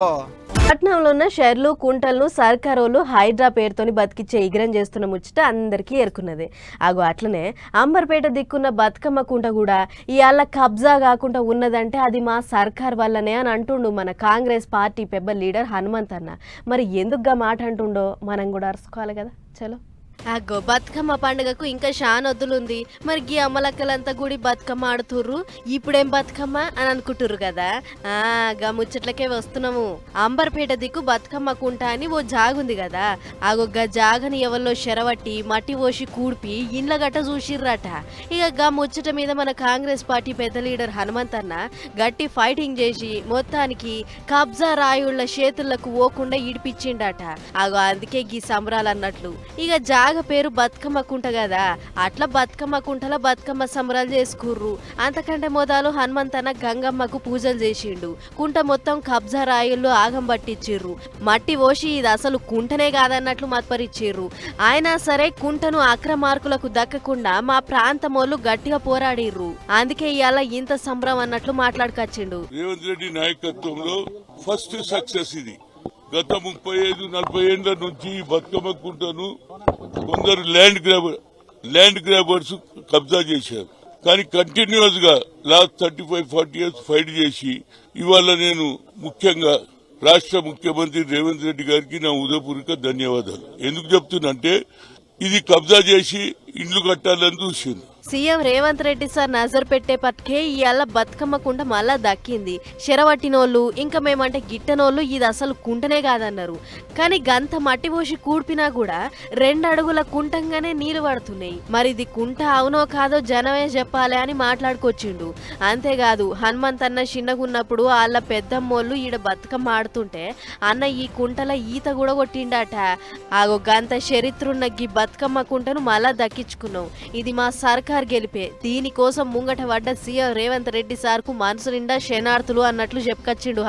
పట్నంలో ఉన్న షెర్లు కుంటలను సర్కారోళ్ళు హైడ్రా పేరుతోని బతికిచ్చే ఇగ్రం చేస్తున్న ముచ్చట అందరికీ ఎరుకున్నదే. అట్లనే అంబర్పేట దిక్కున్న బతుకమ్మ కుంట కూడా ఇవాళ కబ్జా కాకుండా ఉన్నదంటే అది మా సర్కార్ వల్లనే అని అంటుండు మన కాంగ్రెస్ పార్టీ పెద్ద లీడర్ హనుమంత్ అన్న. మరి ఎందుకుగా మాట అంటుండో మనం కూడా అరుచుకోవాలి కదా. చలో బతుకమ్మ పండుగకు ఇంకా షానొద్దులుంది. మరి గీ అమ్మలక్కలంతా గుడి బతుకమ్మ ఆడుతుర్రు. ఇప్పుడేం బతుకమ్మ అని అనుకుంటుర్రు కదా. గా ముచ్చట్లకే వస్తున్నాము. అంబర్పేట దిక్కు బతుకమ్మ కుంట అని ఓ జాగుంది కదా. గా జాగని ఎవరిలో శరవట్టి మట్టి పోసి కూడిపి ఇండ్ల గట్ట చూసిర్రట. గా ముచ్చట మీద మన కాంగ్రెస్ పార్టీ పెద్ద లీడర్ హనుమంత్ అన్న గట్టి ఫైటింగ్ చేసి మొత్తానికి కబ్జా రాయుళ్ల చేతులకు ఓకుండా ఇడిపించిండట. అందుకే గీ సంబరాలు అన్నట్లు. జాగ పేరు బతుకమ్మ కుంట కదా, అట్లా బతుకమ్మ కుంటల బతుకమ్మ సంబరాలు చేసుకుర్రు. అంతకంటే మొదలు హనుమంతన్న గంగమ్మకు పూజలు చేసిండు. కుంట మొత్తం కబ్జా రాయుళ్ళు ఆగం పట్టించిర్రు. మట్టి పోసి ఇది అసలు కుంటనే కాదన్నట్లు మత్పరిచ్చిర్రు. అయినా సరే కుంటను అక్రమార్కులకు దక్కకుండా మా ప్రాంతమోళ్ళు గట్టిగా పోరాడిర్రు. అందుకే ఇవాళ ఇంత సంబరం అన్నట్లు మాట్లాడుకొచ్చిండు. రేవంత్ రెడ్డి నాయకత్వంలో ఫస్ట్ సక్సెస్ ఇది. గత 35-40 ఏళ్ల నుంచి బతుకమ్మ కుంటను కొందరు ల్యాండ్ గ్రాబర్స్ కబ్జా చేశారు. కానీ కంటిన్యూస్ గా లాస్ట్ 35-40 ఇయర్స్ ఫైట్ చేసి ఇవాళ నేను ముఖ్యంగా రాష్ట్ర ముఖ్యమంత్రి రేవంత్ రెడ్డి గారికి నా హృదయపూర్వక ధన్యవాదాలు. ఎందుకు చెప్తున్నంటే ఇది కబ్జా చేసి ఇండ్లు కట్టాలని చూసింది. సీఎం రేవంత్ రెడ్డి సార్ నజర్ పెట్టేపటికే ఇవాళ బతుకమ్మ కుంట మళ్ళా దక్కింది. చెరవట్టినోళ్ళు ఇంకా మేమంటే గిట్టనోళ్ళు ఇది అసలు కుంటనే కాదన్నారు. కానీ గంత మట్టి పోసి కూడిపినా కూడా 2 అడుగుల కుంటంగానే నీళ్లు పడుతున్నాయి. మరి ఇది కుంట అవునో కాదో జనమే చెప్పాలి అని మాట్లాడుకొచ్చిండు. అంతేకాదు హనుమంత్ అన్న చిన్నగున్నప్పుడు వాళ్ళ పెద్దమ్మోళ్ళు ఈడ బతుకమ్మ ఆడుతుంటే అన్న ఈ కుంటల ఈత కూడా కొట్టిండట. గంత చరిత్రున్న గీ బతుకమ్మ కుంటను మళ్ళా దక్కించుకున్నాం. ఇది మా సర్కార్ గెలిపే. దీనికోసం ముంగట పడ్డ సీఎం రేవంత్ రెడ్డి సార్కు మనసు నిండా శనార్థులు అన్నట్లు చెప్పుకొచ్చిండు.